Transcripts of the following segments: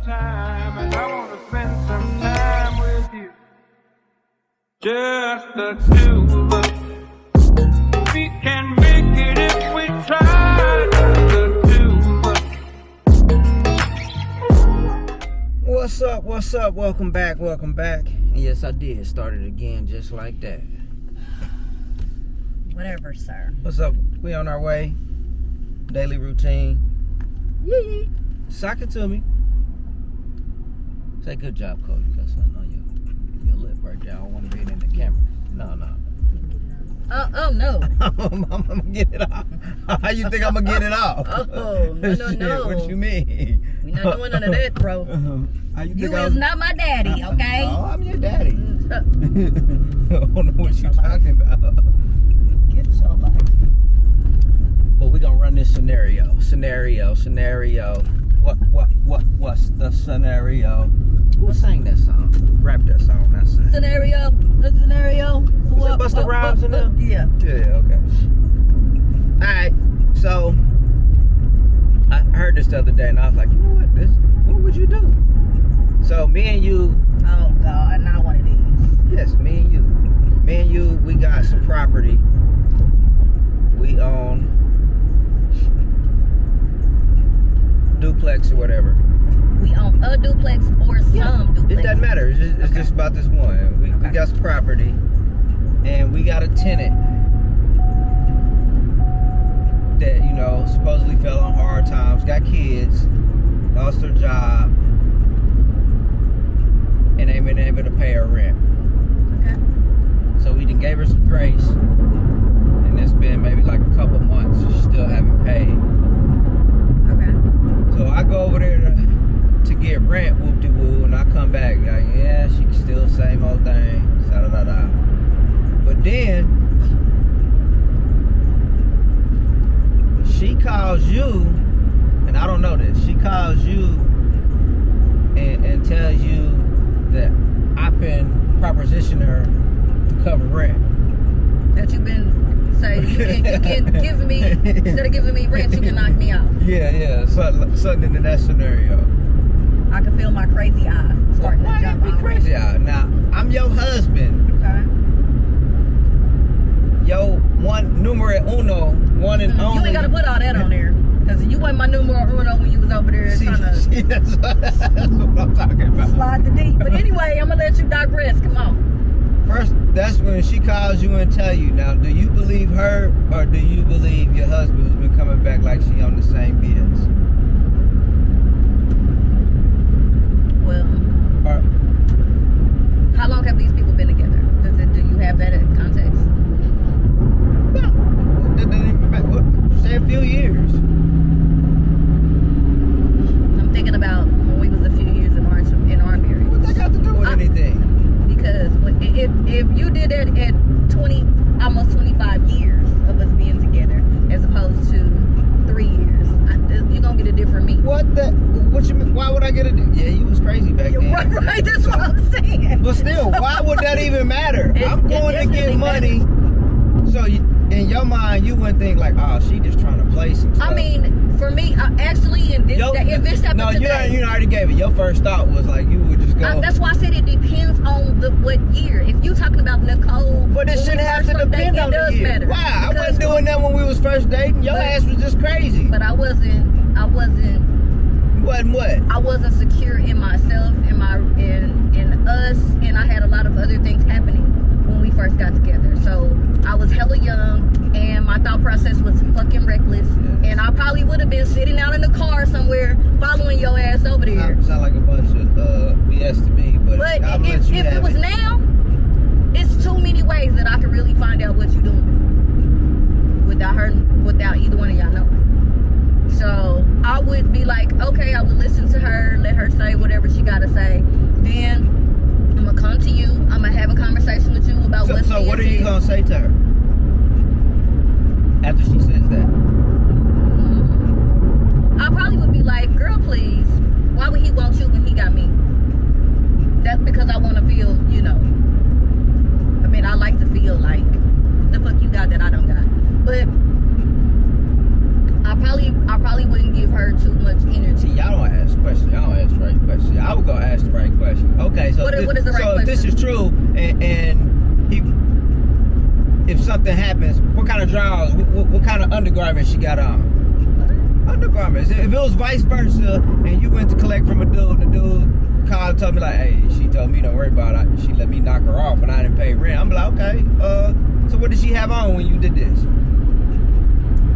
time, and I wanna spend some time with you. Just the two of us. We can make it if we try. Just the two of us. What's up? What's up? Welcome back. Welcome back. And yes, I did. Started again just like that. Whatever, sir. What's up? We on our way. Daily routine. Yee. Sock it to me. Say good job, Cole. You got something on your lip right there. I don't want to be in the camera. No. Oh no. I'm gonna get it off. How you think I'm gonna get it off? Oh, no. What you mean? We not doing none of that, bro. How you You think is not my daddy, okay? Oh, I'm your daddy. I don't know what you talking about. Get your life. But we gonna run this scenario. What's the scenario? Who sang that song? Rap that song. That's it. Scenario. Was it Busta Rhymes in there? Yeah. Yeah. Okay. All right. So I heard this the other day, and I was like, you know what? What would you do? So me and you. Oh God, not one of these. Yes, me and you. We got some property. We own duplex or whatever. We own a duplex or some duplex. It doesn't matter. It's just about this one. We got some property, and we got a tenant that supposedly fell on hard times, got kids, lost their job, and ain't been able to pay her rent. Okay. So we done gave her some grace, and it's been maybe like a couple months. She still haven't paid. Okay. So I go over there to get rent, whoop-de-woo, and I come back like, yeah, she still same old thing, da-da-da-da. But then she calls you, and I don't know this. She calls you and tells you that I've been propositioning her to cover rent. That you've been saying you can give me, instead of giving me rent, you can knock me out. Yeah, something in that scenario. I can feel my crazy eye starting to jump Be out. crazy out. Now, I'm your husband. Okay. Yo, numero uno, one and only. You ain't gotta put all that on there. Cause you wasn't my numero uno when you was over there trying to See, that's what I'm talking about. slide the deep. But anyway, I'm gonna let you digress. Come on. First, that's when she calls you and tell you. Now, do you believe her or do you believe your husband who's been coming back like she on the same BS? Well, how long have these people been together? Do you have that in context? No. Say a few years. I'm thinking about when we was a few years in Orangeberry. What that got to do with anything? Because if you did that at almost 25 years of us being together, as opposed to 3 years, you're gonna get a different me. What you mean? Why would I get yeah, you was crazy back then. Right, that's what I'm saying. But still, why would that even matter? I'm going to get money. So in your mind, you wouldn't think like, oh, she just trying to play some stuff. I mean, for me, actually, if this happened today. You already gave it. Your first thought was like, you would just go. That's why I said it depends on what year. If you talking about Nicole. But it shouldn't have to depend on the year. Matter. Why? I wasn't doing that when we was first dating. Your ass was just crazy. But I wasn't. What? I wasn't secure in myself, in us, and I had a lot of other things happening when we first got together. So I was hella young, and my thought process was fucking reckless. Yes. And I probably would have been sitting out in the car somewhere, following your ass over there. Sound like a bunch of BS to me. But if it was now, it's too many ways that I could really find out what you're doing without either one of y'all knowing. So I would be like, okay, I would listen to her, let her say whatever she gotta say. Then I'm gonna come to you. I'm gonna have a conversation with you about what's So what are you gonna say to her after she says that? I probably would be like, girl, please, why would he want you when he got me? That's because I want to feel, I mean, I like to feel like the fuck you got that I don't got. But I probably wouldn't give her too much energy. See, y'all don't ask questions. Y'all don't ask right questions. I would go ask the right question. Okay, so What is the right so if this question? is true, and he, if something happens, what kind of drawers, what kind of undergarments she got on? Undergarments. If it was vice versa, and you went to collect from a dude, and the dude called and told me like, hey, she told me don't worry about it. She let me knock her off, and I didn't pay rent. I'm like, okay. So what did she have on when you did this?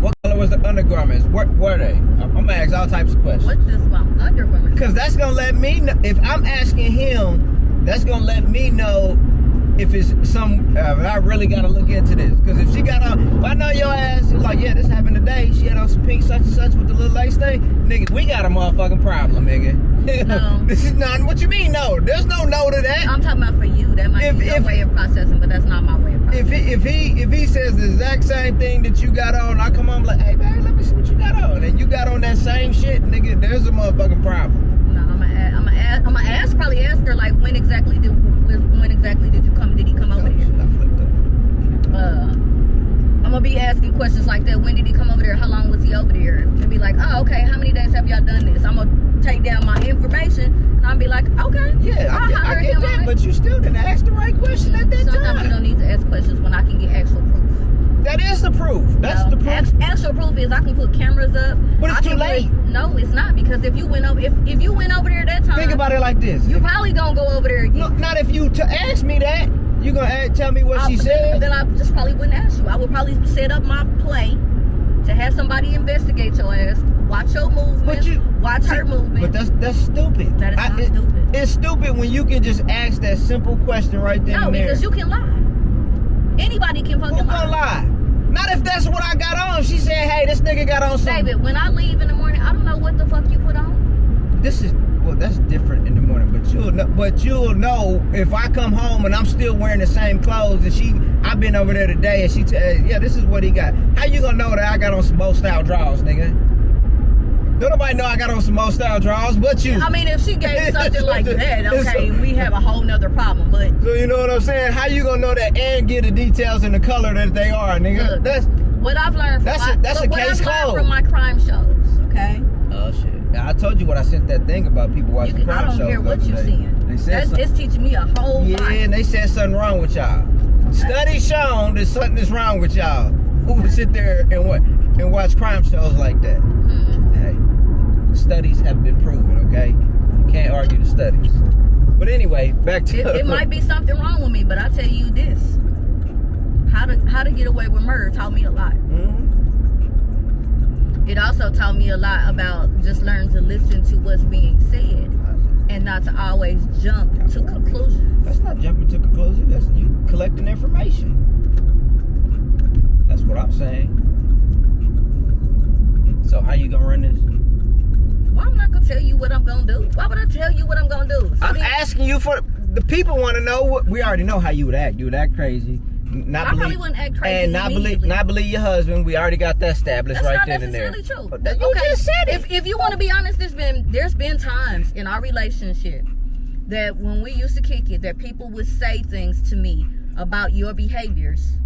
What color was the undergarments? Where were they? I'm gonna ask all types of questions. What's this about undergarments? Because that's gonna let me know. If I'm asking him, that's gonna let me know if it's some. I really gotta look into this. Because if she got on, if I know your ass, you're like, yeah, this happened today. She had on some pink such and such with the little lace thing. Nigga, we got a motherfucking problem, nigga. No. This is not. What you mean no? There's no no to that. I'm talking about for you. That might be your way of processing, but that's not my way of processing. If he says the exact same thing that you got on, I come on like, hey man, let me see what you got on, and you got on that same shit, nigga. There's a motherfucking problem. No, I'm gonna ask. Probably ask her like when exactly did you come? Did he come over there? I flipped up. I'm gonna be asking questions like that. When did he come over there? How long was he over there? And be like, oh, okay. How many days have y'all done this? I'm gonna take down my information and I'll be like, okay. Yeah, I get that, but you still didn't ask the right question at that Sometimes time. you don't need to ask questions when I can get actual proof. That is the proof. That's the proof. Actual proof is I can put cameras up. But it's too late. No, it's not, because if you went over there that time, Think about it like this. you probably gonna go over there again. No, not if you ask me that. You gonna tell me what she said? Then I just probably wouldn't ask you. I would probably set up my play to have somebody investigate your ass, watch your movements, watch her movement. But that's stupid. That is not stupid. It's stupid when you can just ask that simple question right there. No, because you can lie. Anybody can fucking Who gonna lie? Not if that's what I got on. She said, hey, this nigga got on something. David, when I leave in the morning, I don't know what the fuck you put on. That's different in the morning, but you'll know if I come home and I'm still wearing the same clothes and I've been over there today and she tells, yeah, this is what he got. How you gonna know that I got on some Mo style drawers, nigga? Don't nobody know I got on some Mo style drawers but you. I mean, if she gave something like that, okay, we have a whole nother problem, but. So you know what I'm saying? How you gonna know that and get the details and the color that they are, nigga? Look, that's what I've learned from my crime shows, okay? Oh shit. I told you what I sent that thing about people watching crime shows. I don't care what you're seeing. They said it's teaching me a whole lot. Yeah, and they said something wrong with y'all. Studies shown that something is wrong with y'all who would sit there and watch crime shows like that. Hey, studies have been proven, okay? You can't argue the studies. But anyway, back to it might be something wrong with me, but I tell you this. How to get away with murder taught me a lot. It also taught me a lot about just learning to listen to what's being said and not to always jump to conclusions. That's not jumping to conclusions. That's you collecting information. That's what I'm saying. So how you gonna run this? Well, I'm not gonna tell you what I'm gonna do. Why would I tell you what I'm gonna do? I'm asking you for the people want to know what we already know how you would act. You would act crazy. I probably wouldn't act crazy and not believe your husband. We already got that established right then and there. That's not necessarily true. You just said it. If you want to be honest, there's been times in our relationship that when we used to kick it, that people would say things to me about your behaviors,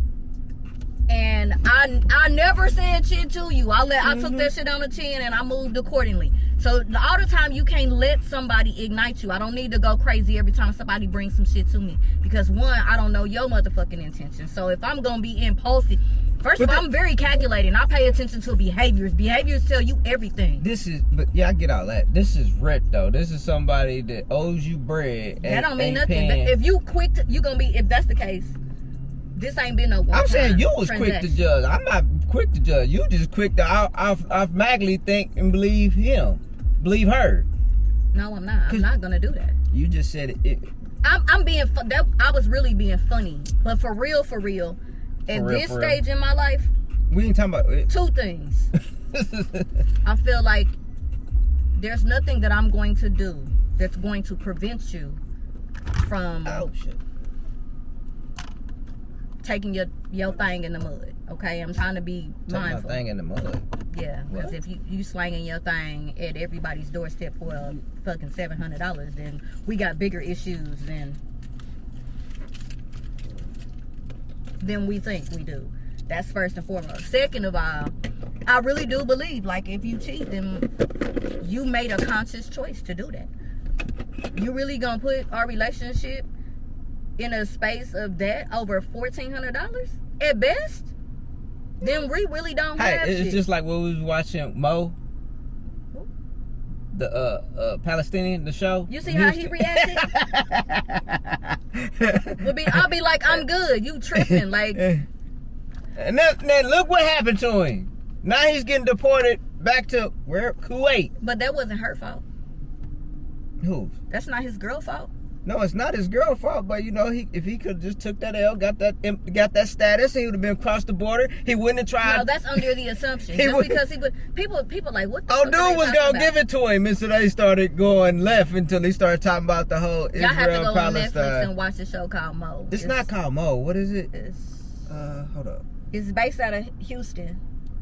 and I never said shit to you. I took that shit on the chin and I moved accordingly. So all the time, you can't let somebody ignite you. I don't need to go crazy every time somebody brings some shit to me. Because one, I don't know your motherfucking intentions. So if I'm going to be impulsive, first of all, I'm very calculating. I pay attention to behaviors. Behaviors tell you everything. I get all that. This is rent, though. This is somebody that owes you bread. That don't mean nothing. If you quick, you going to be, if that's the case, this ain't been no one. I'm saying you was quick to judge. I'm not quick to judge. You just quick to automatically think and believe him. Believe her. No, I'm not. I'm not gonna do that. You just said it. I'm being I was really being funny, but for real, at this stage in my life, we ain't talking about it. Two things. I feel like there's nothing that I'm going to do that's going to prevent you from taking your thing in the mud. Okay, I'm trying to be mindful. My thing in the mud. Yeah, because if you slanging your thing at everybody's doorstep for fucking $700, then we got bigger issues than we think we do. That's first and foremost. Second of all, I really do believe, like, if you cheat, then you made a conscious choice to do that. You really gonna put our relationship in a space of that over $1,400 at best? Then we really don't have it's shit. just like when we was watching Mo, the Palestinian, the show. You see how he reacted? I'll be like, I'm good. You tripping? Like, and then look what happened to him. Now he's getting deported back to where? Kuwait. but that wasn't her fault. Who? That's not his girl's fault. No, it's not his girl's fault, but you know, if he could just took that L, got that status, he would have been across the border. He wouldn't have tried. No, that's under the assumption. He Just would- because he would, people like, what the Oh, fuck dude are they was talking gonna about? give it to him, and so they started going left until they started talking about the whole Y'all have to Israel go on Netflix Palestine. and watch the show called Mo. It's not called Mo. What is it? Hold up. It's based out of Houston.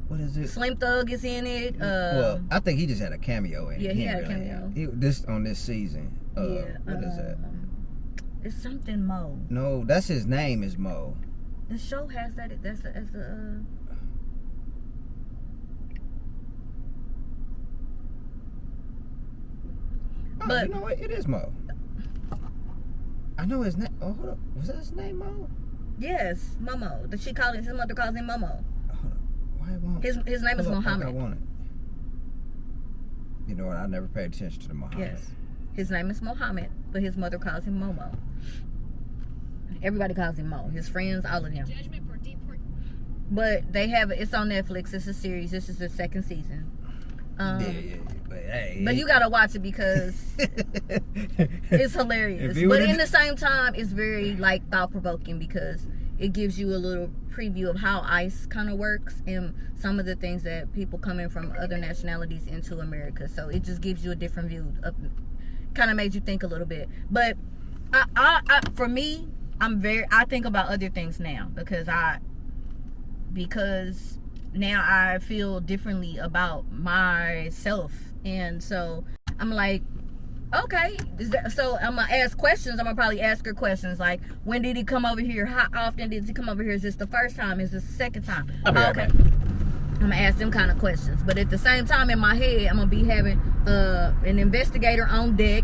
What is it? Slim Thug is in it. Well, I think he just had a cameo in it. Yeah, he had a really- cameo. On this season. Yeah. What is that? It's something Mo. No, that's his name is Mo. The show has that. That's the. Oh, But- you know what? It is Mo. I know his name. Oh, hold up. Was that his name, Mo? Yes, Momo. His mother calls him Momo. Hold up. Why won't? His name is Hold up, I Mohammed. want it. You know what? I never paid attention to the Muhammad. Yes. His name is Mohammed, but his mother calls him Momo. Everybody calls him Mo. His friends, all of them. But they have it's on Netflix. It's a series. This is the second season. Yeah. But hey. But you gotta watch it because it's hilarious. If you But would've- in the same time, it's very like thought provoking because it gives you a little preview of how ICE kind of works and some of the things that people coming from other nationalities into America. So it just gives you a different view of. Kind of made you think a little bit. But I for me, I think about other things now because now I feel differently about myself. And so I'm like, okay, so I'm gonna ask questions. I'm gonna probably ask her questions like, when did he come over here? How often did he come over here? Is this the first time? Is this the second time? Okay. I'm gonna ask them kind of questions, but at the same time in my head I'm gonna be having an investigator on deck.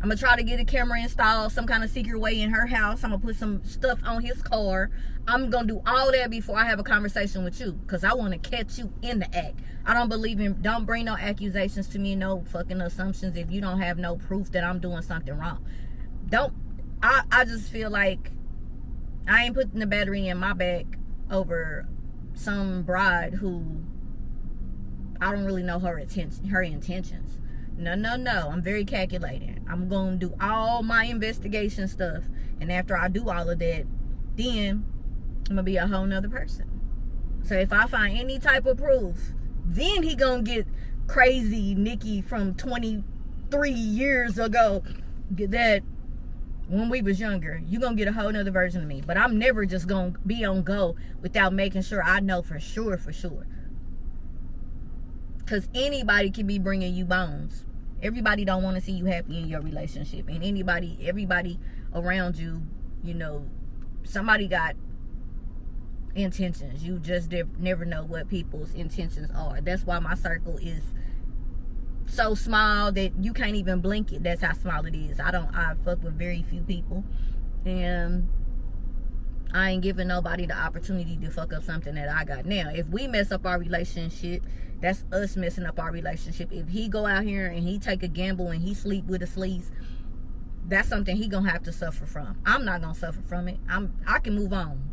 I'm gonna try to get a camera installed some kind of secret way in her house. I'm gonna put some stuff on his car. I'm gonna do all that before I have a conversation with you because I want to catch you in the act. I don't believe in, don't bring no accusations to me, no fucking assumptions if you don't have no proof that I'm doing something wrong. I just feel like I ain't putting the battery in my back over some bride who I don't really know her intentions. No. I'm very calculating. I'm going to do all my investigation stuff. And after I do all of that, then I'm going to be a whole nother person. So if I find any type of proof, then he going to get crazy Nikki from 23 years ago that when we was younger. You going to get a whole nother version of me. But I'm never just going to be on go without making sure I know for sure. Because anybody can be bringing you bones. Everybody don't want to see you happy in your relationship. And everybody around you, you know, somebody got intentions. You just never know what people's intentions are. That's why my circle is so small that you can't even blink it. That's how small it is. I fuck with very few people. And I ain't giving nobody the opportunity to fuck up something that I got. Now, if we mess up our relationship, that's us messing up our relationship. If he go out here and he take a gamble and he sleep with a sleaze, that's something he gonna have to suffer from. I'm not gonna suffer from it. I can move on.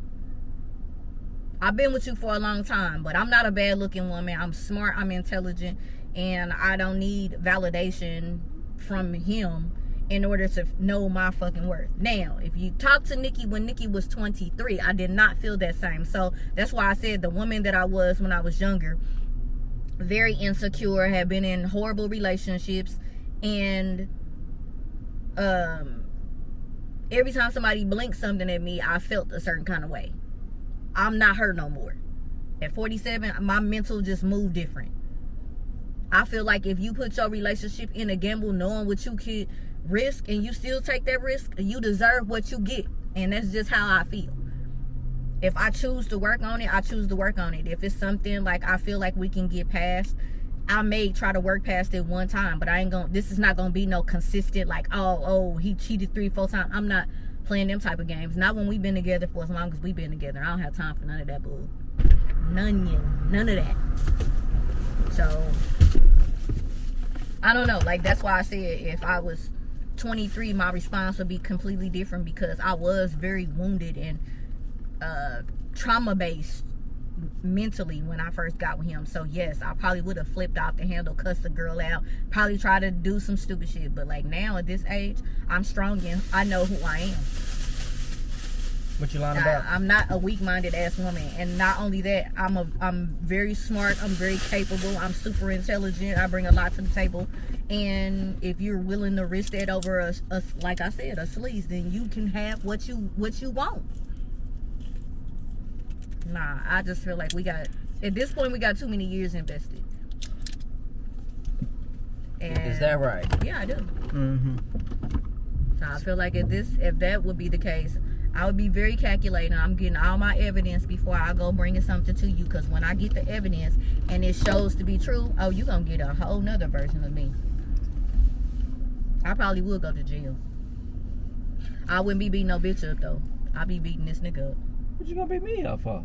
I've been with you for a long time, but I'm not a bad looking woman. I'm smart, I'm intelligent, and I don't need validation from him in order to know my fucking worth. Now, if you talk to Nikki when Nikki was 23, I did not feel that same. So that's why I said the woman that I was when I was younger, very insecure, had been in horrible relationships, and every time somebody blinked something at me, I felt a certain kind of way. I'm not her no more. At 47, my mental just moved different. I feel like if you put your relationship in a gamble knowing what you could risk and you still take that risk, you deserve what you get. And that's just how I feel. If I choose to work on it, I choose to work on it. If it's something like I feel like we can get past, I may try to work past it one time, but I ain't gonna. This is not gonna be no consistent. Like, oh, he cheated 3-4 times. I'm not playing them type of games. Not when we've been together for as long as we've been together. I don't have time for none of that bull. None of that. So I don't know. Like, that's why I said if I was 23, my response would be completely different, because I was very wounded and trauma based mentally when I first got with him. So yes, I probably would have flipped off the handle, cussed the girl out, probably try to do some stupid shit. But like now at this age, I'm strong and I know who I am. What you lying about? I'm not a weak-minded ass woman, and not only that, I'm very smart. I'm very capable. I'm super intelligent. I bring a lot to the table, and if you're willing to risk that over a like I said, a sleaze, then you can have what you want. Nah, I just feel like at this point we got too many years invested. And is that right? Yeah, I do. Mm-hmm. So I feel like if that would be the case, I would be very calculating. I'm getting all my evidence before I go bringing something to you, because when I get the evidence and it shows to be true, oh, you're gonna get a whole nother version of me. I probably would go to jail. I wouldn't be beating no bitch up though. I'd be beating this nigga up. What you gonna beat me up for?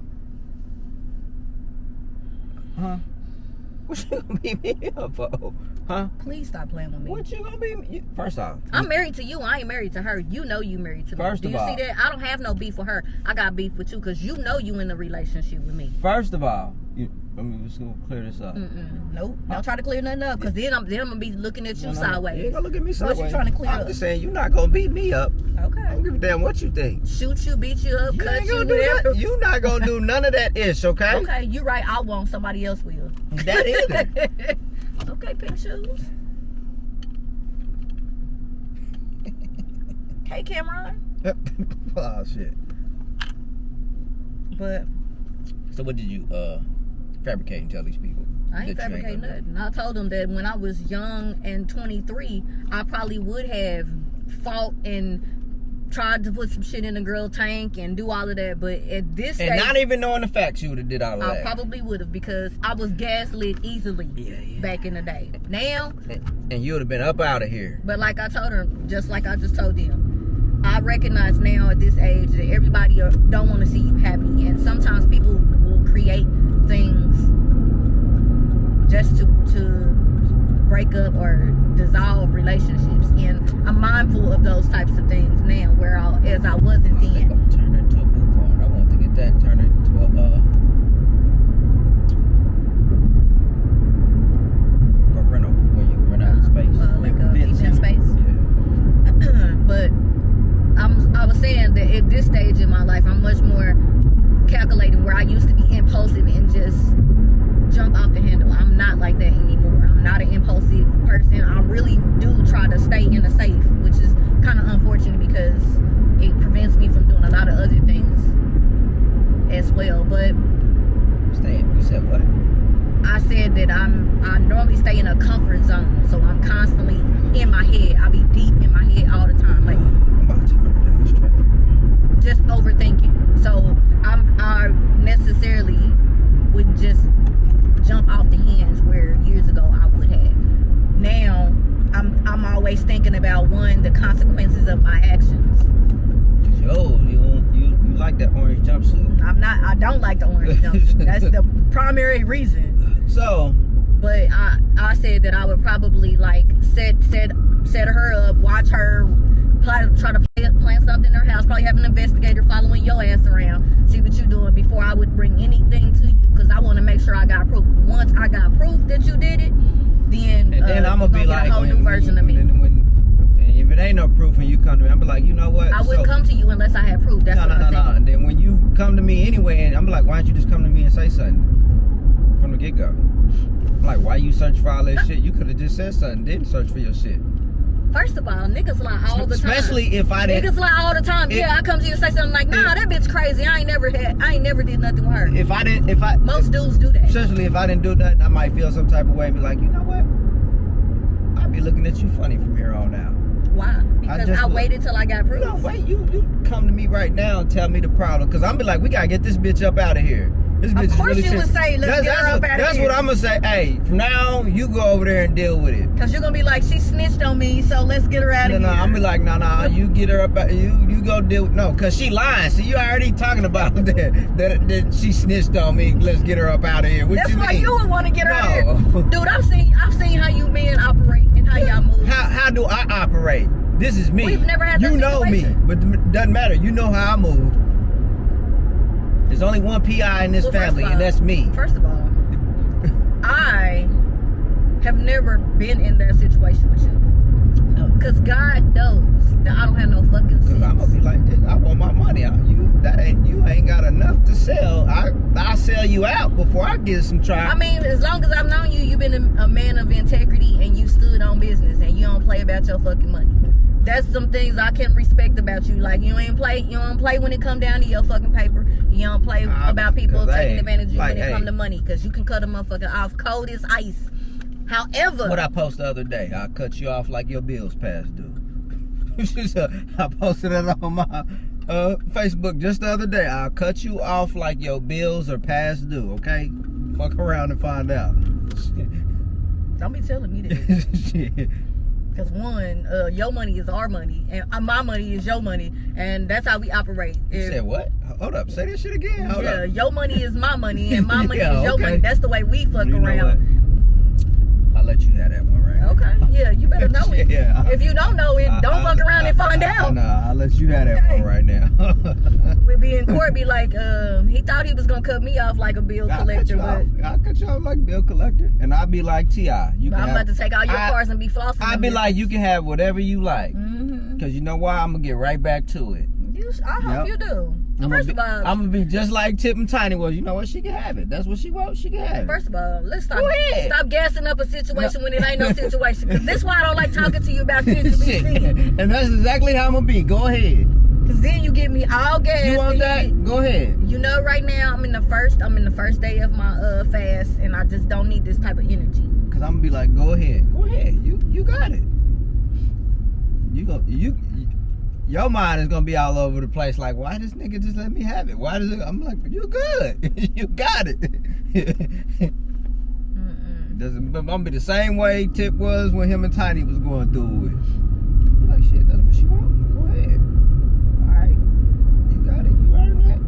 Huh? What you gonna beat me up for? Huh? Please stop playing with me. What you gonna be? First off, I'm married to you. I ain't married to her. You know you married to me. First Do of you all, see that? I don't have no beef with her. I got beef with you because you know you in a relationship with me. first of all, I'm just gonna clear this up. Nope. Don't try to clear nothing up, because then I'm gonna be looking at you sideways. You ain't gonna look at me sideways. What you trying to clear up? I'm just saying you're not gonna beat me up. Okay. I don't give a damn what you think. Shoot you, beat you up, You cut ain't you, gonna do whatever. that. You not gonna do none of that ish, okay? Okay, you're right. I won't. Somebody else will. That either. Okay, pink shoes. Okay, Cameron. Oh shit. But So what did you fabricate and tell these people? I ain't that you fabricating gonna do? nothing. I told them that when I was young and 23, I probably would have fought and tried to put some shit in the girl tank and do all of that. But at this stage, And not even knowing the facts, you would have did all of I that. probably would have, because I was gaslit easily back in the day. Now, And you would have been up out of here. but like I told her, just like I just told them, I recognize now at this age that everybody don't want to see you happy, and sometimes people will create things just to break up or dissolve relationships, and I'm mindful of those types of things now, as I wasn't I think then. I'm gonna turn it into a boot barn. I want to get that, turn it into a rental where you can rent out space. Like a Events. event space. Yeah. But I was saying that at this stage in my life, I'm much more calculating, where I used to be impulsive and just jump off the handle. I'm not like that anymore. I'm not an impulsive person. I really do try to stay in the safe, which is kind of unfortunate because it prevents me from doing a lot of other things as well. But You said what? I said that I normally stay in a comfort zone, so I'm constantly in my head. I be deep in my head all the time, like I'm about to turn it down this traffic. just overthinking. So I necessarily wouldn't just jump off the hinge where years ago I would have. Now I'm always thinking about, one, the consequences of my actions. You like that orange jumpsuit. I don't like the orange jumpsuit. That's the primary reason. So But I said that I would probably like set her up, watch her try to plan something in her house, probably have an investigator following your ass around, see what you're doing before I would bring anything to you, because I want to make sure I got proof. Once I got proof that you did it, then I'm gonna be like a whole new version of me. And if it ain't no proof and you come to me, I'm be like, you know what? I wouldn't come to you unless I had proof. That's what I'm saying. No. And then when you come to me anyway, and I'm like, why don't you just come to me and say something from the get go? I'm like, why you search for all that shit? You could have just said something, didn't search for your shit. First of all, niggas lie all the time. Especially if I didn't. Niggas lie all the time. Yeah, I come to you and say something like, nah, that bitch crazy. I ain't never did nothing with her. Most dudes do that. Especially if I didn't do nothing, I might feel some type of way and be like, you know what? I'd be looking at you funny from here on out. Why? Because I waited till I got proof. No, wait, you come to me right now and tell me the problem. Because I'm be like, we got to get this bitch up out of here. This bitch Of is course really you would serious. say, let's get her up out of here. That's what I'm gonna say. Hey, from now on, you go over there and deal with it. Cause you're gonna be like, she snitched on me, so let's get her out of here. No, I'm gonna be like, nah, you get her up. You go deal with, no, cause she lying. See, you already talking about that she snitched on me. Let's get her up out of here. What That's you why mean? you would want to get her out No. of here. Dude, I've seen how you men operate and how y'all move. How do I operate? This is me. We've never had that You know me, situation. but it doesn't matter. You know how I move. There's only one PI in this Well, first family, of all- and that's me. First of all, I have never been in that situation with you. Cause God knows that I don't have no fucking sense. Cause I'm gonna be like, I want my money. You ain't got enough to sell. I'll sell you out before I get some try. I mean, as long as I've known you, you've been a man of integrity and you stood on business and you don't play about your fucking money. That's some things I can respect about you. Like you don't play when it come down to your fucking paper. You don't play about people taking advantage of you when it come to money. Cause you can cut a motherfucker off cold as ice. However, what I post the other day, I'll cut you off like your bills past due. I posted it on my Facebook just the other day. I'll cut you off like your bills are past due, okay? Fuck around and find out. don't be telling me that. Shit. Because one, your money is our money, and my money is your money, and that's how we operate. You said what? Hold up, say that shit again. Hold up. Your money is my money, and my money Yeah, is your okay. money. That's the way we fuck You know around. what? I'll let you have that one, right? Okay, yeah, you better know it. Yeah. If you don't know it, don't fuck around and find out. Nah, I'll let you have that Okay. one right now. We'll be in court, be like, he thought he was gonna cut me off like a bill collector, but I'll cut you off like bill collector, and I'll be like T.I. You can I'm have, about to take all your cars and be flossing. I'll be like, you can have whatever you like, Mm-hmm. cause you know why? I'm gonna get right back to it. I hope you do. First of all, I'm gonna be just like Tip and Tiny was. You know what? She can have it. That's what she wants. She can have it. First of all, let's Go ahead. stop gassing up a situation when it ain't no situation. Cause this why I don't like talking to you about things to be Shit. seen. And that's exactly how I'm gonna be. Go ahead. Cause then you get me all gassed. You want and that? Go ahead. You know, right now I'm in the first day of my fast, and I just don't need this type of energy. Cause I'm gonna be like, go ahead. Go ahead. You got it. Your mind is gonna be all over the place. Like, why this nigga just let me have it? Why does it? I'm like, you good. You got it. I'm gonna be the same way Tip was when him and Tiny was going through it. I'm like, shit, that's what she wants. Go ahead. All right, you got it. You earned that.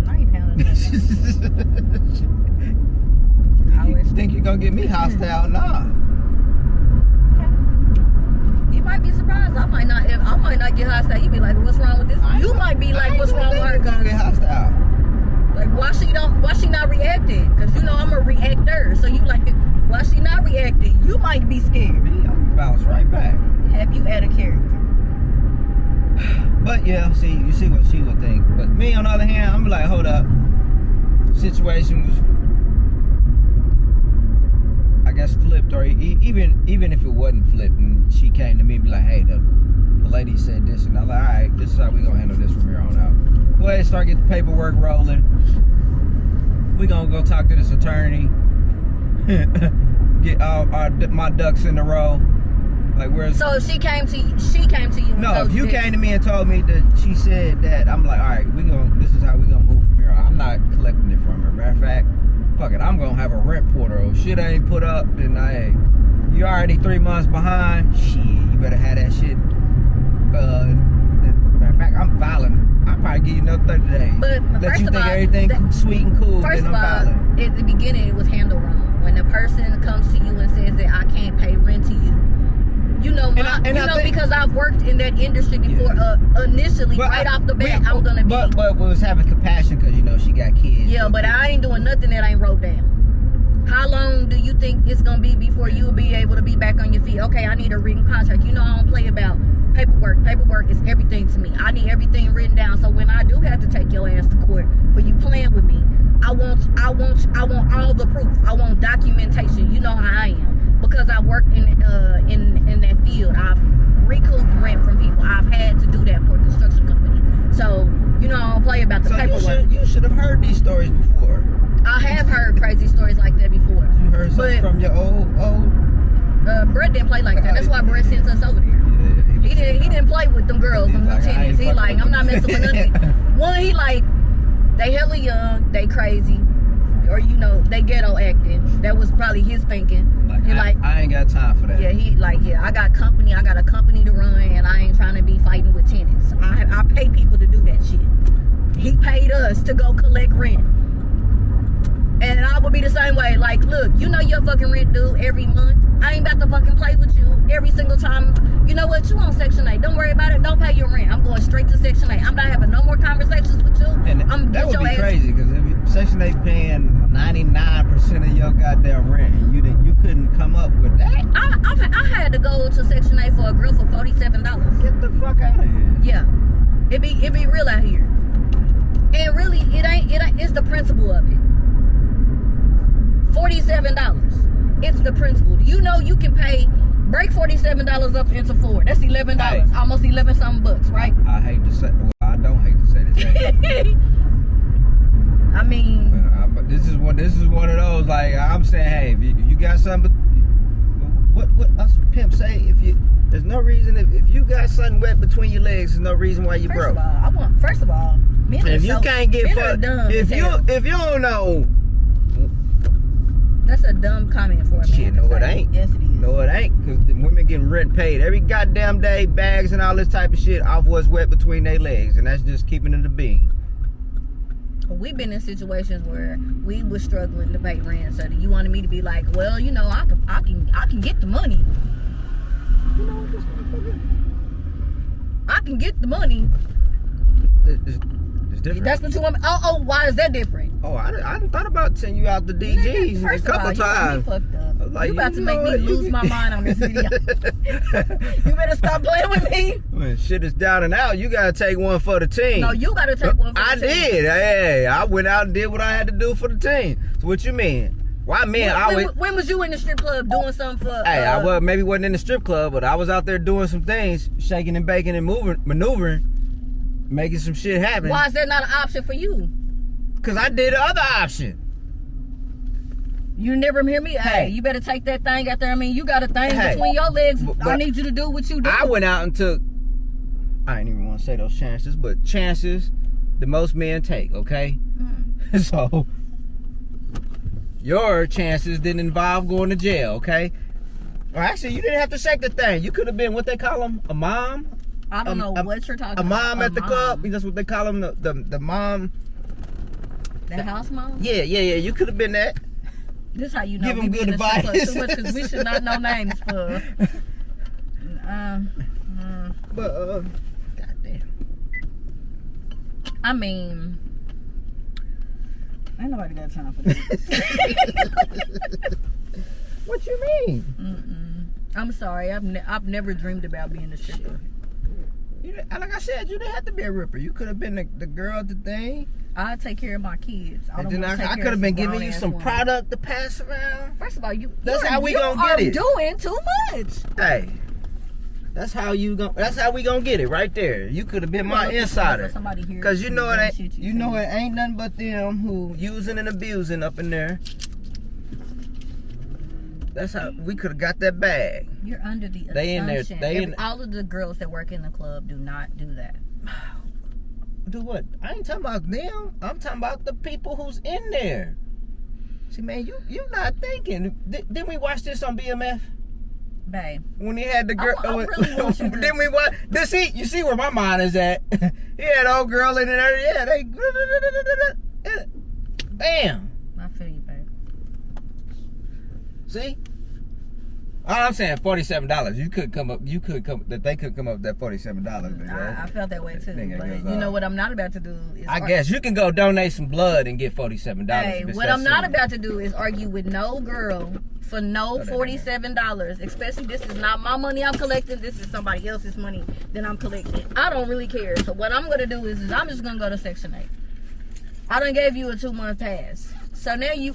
I ain't pounding that. You think you're gonna get me hostile? Nah. You might be surprised. I might not get hostile. You be like, what's wrong with this? You might be like, what's wrong with her? Gonna get hostile. Like, why she not reacting? Cause you know I'm a reactor. So you like, why she not reacting? You might be scared. Me, I'm gonna bounce right back. Have you add a character? But yeah, you see what she would think. But me, on the other hand, I'm like, hold up. Situation was, I guess, flipped, or even if it wasn't flipped, and she came to me and be like, hey, the lady said this, and I'm like, all right, this is how we gonna handle this from here on out. Go ahead and start getting the paperwork rolling. We gonna go talk to this attorney. Get all my ducks in a row. Like, where's? So she came to you. And No, told if you this. came to me and told me that she said that, I'm like, all right, this is how we gonna move from here. I'm not collecting it from her. Matter of fact, fuck it, I'm gonna have a rent portal. If shit ain't put up, then you already 3 months behind. Shit, you better have that shit. Matter of fact, I'm filing. I'll probably give you another 30 days. But Let first you of think all, everything sweet and cool, First then of I'm all, filing. at the beginning it was handled wrong. When the person comes to you and says that I can't pay rent to you, you know, because I've worked in that industry before. Initially, But off the bat, I'm gonna be. But was having compassion because she got kids. Yeah, but I ain't doing nothing that ain't wrote down. How long do you think it's gonna be before you'll be able to be back on your feet? Okay, I need a written contract. You know I don't play about paperwork. Paperwork is everything to me. I need everything written down. So when I do have to take your ass to court for you playing with me, I want all the proof. I want documentation. You know how I am. Because I worked in that field. I've recouped rent from people. I've had to do that for a construction company. So, I don't play about the paperwork. You should have heard these stories before. I have heard crazy stories like that before. You heard something from your old Brett didn't play like that. That's why Brett sent us over there. Yeah, He didn't play with them girls, them He's like, I ain't lieutenants. He fucking like, with I'm not them. messing with none of these. One, he like, they hella young, they crazy, or they ghetto acting. That was probably his thinking. He I ain't got time for that. yeah, he like, yeah, I got a company to run, and I ain't trying to be fighting with tenants. I pay people to do that shit. He paid us to go collect rent. And I would be the same way. Like, look, your fucking rent due every month. I ain't about to fucking play with you every single time. You know what? You on Section 8. Don't worry about it. Don't pay your rent. I'm going straight to Section 8. I'm not having no more conversations with you. And I'm that would your be ass. crazy because if Section 8 paying 99% of your goddamn rent and you couldn't come up with that. I had to go to Section 8 for a grill for $47. Get the fuck out of here. Yeah. It be real out here. And really, it ain't. It's the principle of it. $47. It's the principle. You can break $47 up into 4. That's $11. Hey. Almost 11 something bucks, right? I hate to say. Well, I don't hate to say this. I mean, But this is one of those. Like I'm saying, hey, if you got something, what us pimps say? There's no reason if you got something wet between your legs, there's no reason why you broke. First of all, men If you can't get men are fucked, dumb if as hell. you don't know, That's a dumb comment for a man. shit, to no, it say. ain't. Yes, it is. No, it ain't, because the women getting rent paid every goddamn day, bags and all this type of shit off what's wet between their legs, and that's just keeping it a bean. We've been in situations where we were struggling to pay rent, so you wanted me to be like, well, I can get the money. I can get the money. It's different. That's what you want me. Oh, why is that different? Oh, I done thought about sending you out the DGs First a couple of all, times. You fucked up. Like, you about to you make know me what, lose my mind on this video. You better stop playing with me. When shit is down and out, you gotta take one for the team. No, you gotta take one for I the team. did. Hey, I went out and did what I had to do for the team. So what you mean? Why men always? When was you in the strip club doing something for? Hey, I maybe wasn't in the strip club, but I was out there doing some things, shaking and baking and maneuvering, making some shit happen. Why is that not an option for you? Cause I did the other option. You never hear me? Hey, Hey. you better take that thing out there. I mean, you got a thing Hey. between your legs. But I need you to do what you do. I went out and took. I ain't even want to say those chances, but chances the most men take. Okay, so your chances didn't involve going to jail. Okay, or actually, you didn't have to shake the thing. You could have been what they call them, a mom. I don't know what you're talking A about. mom at the club. That's what they call them, the mom. The house mom? Yeah. You could have been that. This how you know Give we them be good in the strip club advice. too much because we should not know names for. But goddamn. I mean, ain't nobody got time for this. What you mean? I'm sorry. I've never dreamed about being a stripper. Like I said, you didn't have to be a ripper. You could have been the girl at the thing. I take care of my kids. I And don't then wanna take I care could have of been some giving you grown-ass some woman. product to pass around. First of all, That's how we gonna get it. You are doing too much. Hey, that's how we gonna get it right there. You could have been my insider. Cause you know it ain't it ain't nothing but them who using and abusing up in there. That's how we could have got that bag. You're under the They in there- assumption. All of the girls that work in the club do not do that. Do what? I ain't talking about them. I'm talking about the people who's in there. See, man, you not thinking. Didn't we watch this on BMF? Babe. When he had the girl. I really want you to- Didn't we watch? You see where my mind is at. He had old girl in there. Yeah, they. Bam. I feel you, babe. See? All I'm saying, $47. They could come up with that $47. I felt that way too. Nigga But goes you know off. what I'm not about to do is I guess you can go donate some blood and get $47. Hey, if it's what that I'm not serious. about to do is argue with no girl for no $47. Especially this is not my money I'm collecting. This is somebody else's money that I'm collecting. I don't really care. So what I'm gonna do is I'm just gonna go to Section 8. I done gave you a 2-month pass. So now you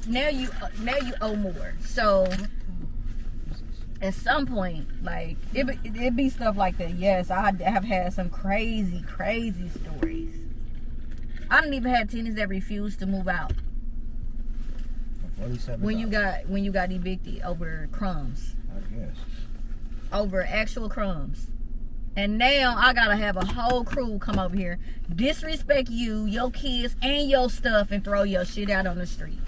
owe more. So at some point, like it be stuff like that. Yes, I have had some crazy stories. I didn't even have tenants that refused to move out $47. when you got evicted over crumbs, I guess. over actual crumbs. And now I gotta have a whole crew come over here, disrespect you, your kids, and your stuff, and throw your shit out on the street.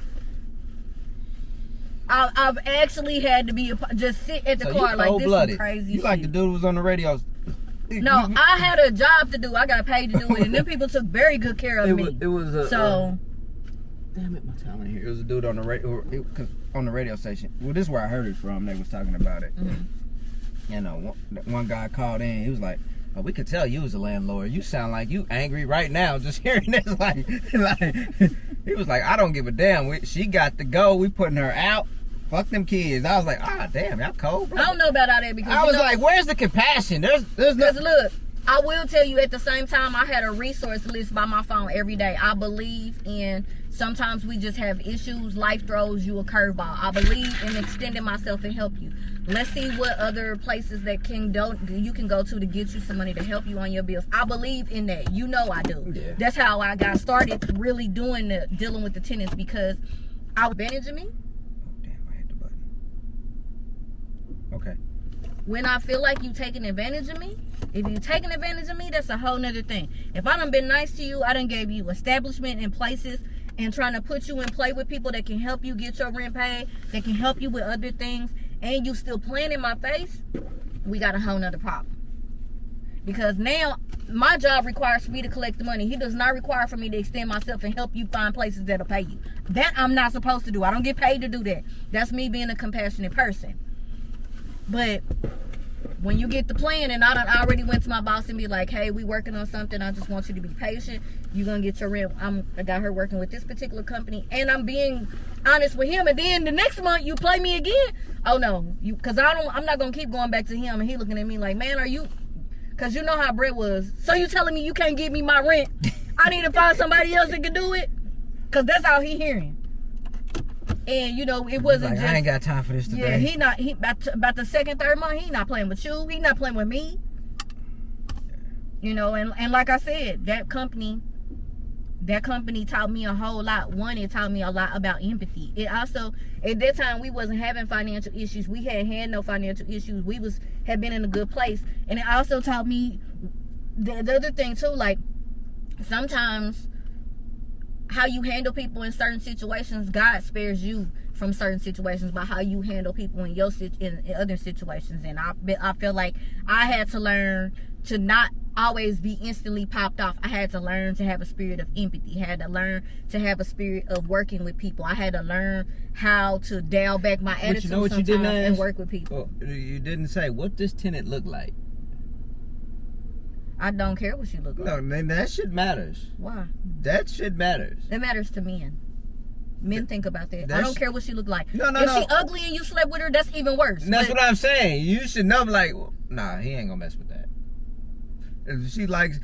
I've actually had to be just sit at the car like this is crazy You shit. like the dude who was on the radio. No, I had a job to do. I got paid to do it, and them people took very good care of me. It was a so. Damn it, my talent here. It was a dude on the radio station. Well, this is where I heard it from. They was talking about it. Mm-hmm. You know, one guy called in. He was like, "Oh, we could tell you was a landlord. You sound like you angry right now just hearing this." Like he was like, "I don't give a damn. She got to go. We putting her out. Fuck them kids." I was like, "Ah, damn, y'all cold, bro." I don't know about all that because I was like, "Where's the compassion?" There's no. Because look, I will tell you at the same time, I had a resource list by my phone every day. I believe in sometimes we just have issues. Life throws you a curveball. I believe in extending myself and help you. Let's see what other places that you can go to get you some money to help you on your bills. I believe in that. You know I do. Yeah. That's how I got started really dealing with the tenants because I was managing me. Oh, damn, I hit the button. Okay. When I feel like you taking advantage of me, if you taking advantage of me, that's a whole nother thing. If I done been nice to you, I done gave you establishment and places and trying to put you in play with people that can help you get your rent paid, that can help you with other things, and you still playing in my face, we got a whole nother problem. Because now, my job requires for me to collect the money. He does not require for me to extend myself and help you find places that'll pay you. That I'm not supposed to do. I don't get paid to do that. That's me being a compassionate person. But when you get the plan, and I already went to my boss and be like, "Hey, we working on something. I just want you to be patient. You're gonna get your rent." I got her working with this particular company, and I'm being honest with him. And then the next month you play me again. Oh no, because I'm not gonna keep going back to him. And he looking at me like, "Man, are you?" Because you know how Brett was. So you telling me you can't give me my rent? I need to find somebody else that can do it. Because that's how he hearing. And you know, it wasn't like, just. I ain't got time for this today. Yeah, he about the second, third month, he not playing with you. He not playing with me. You know, and like I said, that company taught me a whole lot. One, it taught me a lot about empathy. It also, at that time, we wasn't having financial issues. We had no financial issues. We had been in a good place. And it also taught me the other thing too, like sometimes how you handle people in certain situations, God spares you from certain situations by how you handle people in other situations. And I feel like I had to learn to not always be instantly popped off. I had to learn to have a spirit of empathy. I had to learn to have a spirit of working with people. I had to learn how to dial back my attitude sometimes and work with people. Oh, you didn't say, what does Tenant look like? I don't care what she look like. No, man, that shit matters. Why? That shit matters. It matters to men. Men think about that. I don't care what she look like. No. If she ugly and you slept with her, that's even worse. That's what I'm saying. You should know, like, nah, he ain't gonna mess with that. If she likes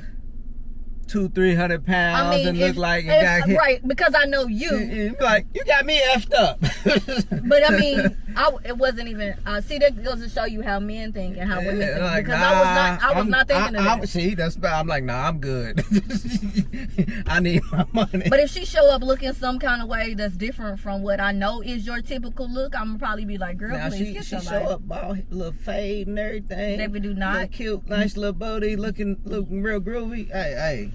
200-300 pounds and look like right, because I know you. Like, you got me effed up. But I mean, it wasn't even. See, that goes to show you how men think and how women think. Like, because I was not thinking of that. See, I'm like, nah, I'm good. I need my money. But if she show up looking some kind of way that's different from what I know is your typical look, I'm gonna probably be like, girl, now please get she your show life. up, bald, little fade and everything. Never do not. Little cute, nice little booty, looking real groovy. Hey.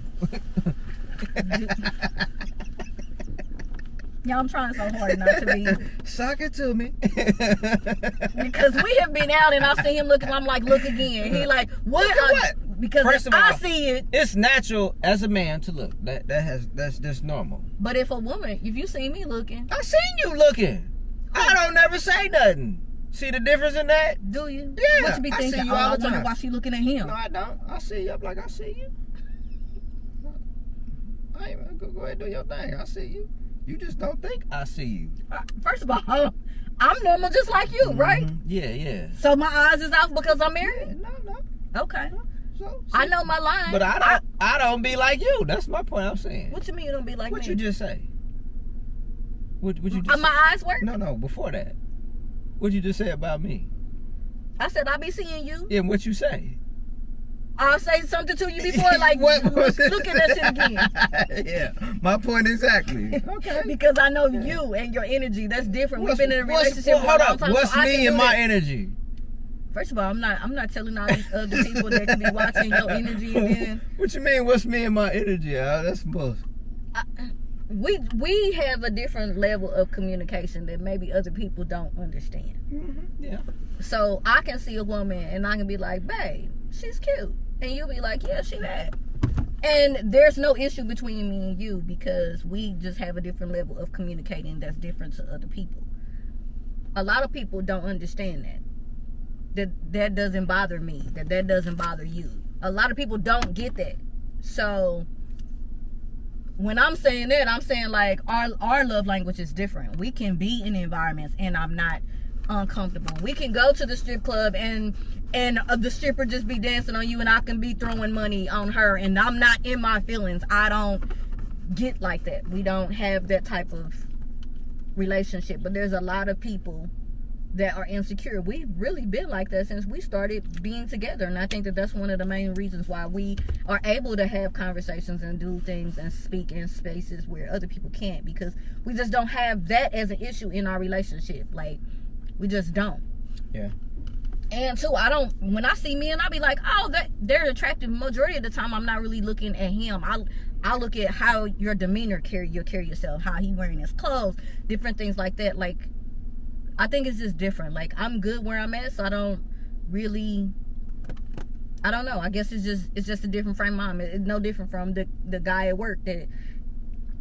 Yeah, I'm trying so hard not to be. Suck it to me. Because we have been out and I see him looking, I'm like, look again. He like, what? Because First if of all, I see it. It's natural as a man to look. That's normal. But if a woman, if you see me looking. I seen you looking. I don't never say nothing. See the difference in that? Do you? Yeah. What you be thinking? I see you all the wonder time. why she looking at him. No, I don't. I see you. I'm like, I see you. I ain't go ahead and do your thing. I see you. You just don't think I see you. First of all, I'm normal just like you, right? Yeah. So my eyes is off because I'm married? Yeah, no. Okay. So, I know my line. But I don't be like you. That's my point I'm saying. What you mean you don't be like What me? you just say? What you just my eyes work? No, before that. What you just say about me? I said I be seeing you. Yeah, what you say? I'll say something to you before, like, look at that shit again. Yeah, my point exactly. Okay. Because I know you and your energy. That's different. We've been in a relationship for a long time. What's so me and my energy? First of all, I'm not telling all these other people that could be watching your energy and then What you mean? What's me and my energy? That's bullshit. we have a different level of communication that maybe other people don't understand. Mm-hmm. Yeah. So I can see a woman and I can be like, babe, she's cute. And you'll be like, yeah, she bad. And there's no issue between me and you because we just have a different level of communicating that's different to other people. A lot of people don't understand that doesn't bother me, that doesn't bother you. A lot of people don't get that. So when I'm saying that, I'm saying like our love language is different. We can be in environments and I'm not uncomfortable. We can go to the strip club and the stripper just be dancing on you and I can be throwing money on her and I'm not in my feelings. I don't get like that. We don't have that type of relationship. But there's a lot of people that are insecure. We've really been like that since we started being together, and I think that that's one of the main reasons why we are able to have conversations and do things and speak in spaces where other people can't, because we just don't have that as an issue in our relationship. Like, we just don't. Yeah. And two, when I see men, I be like, oh, they're attractive. Majority of the time, I'm not really looking at him. I look at how your demeanor carry yourself, how he wearing his clothes, different things like that. Like, I think it's just different. Like, I'm good where I'm at, so I don't know. I guess it's just a different frame of mind. It's no different from the guy at work that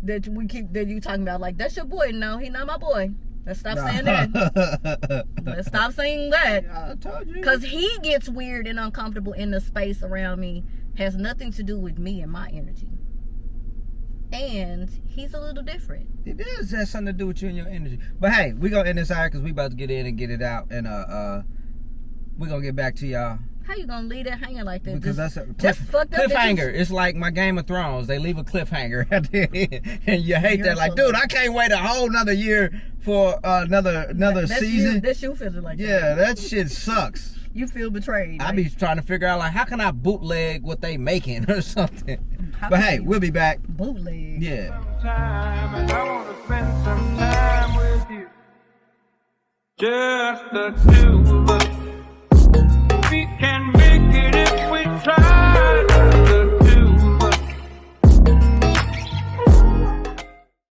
you talking about. Like, that's your boy. No, he not my boy. Let's stop saying that. Let's stop saying that. I told you. Because he gets weird and uncomfortable in the space around me. Has nothing to do with me and my energy. And he's a little different. It does have something to do with you and your energy. But hey, we're going to end this out because we about to get in and get it out. And we're going to get back to y'all. How you going to leave that hanging like that? Because that's a cliffhanger. It's like my Game of Thrones. They leave a cliffhanger at the end. And you hate that. Like, dude, I can't wait a whole nother year for another season. That's you feeling like that. Yeah, that shit sucks. You feel betrayed. I be trying to figure out, like, how can I bootleg what they making or something? But hey, we'll be back. Bootleg. Yeah. Time, and I want to spend some time with you. Just the two of us. We can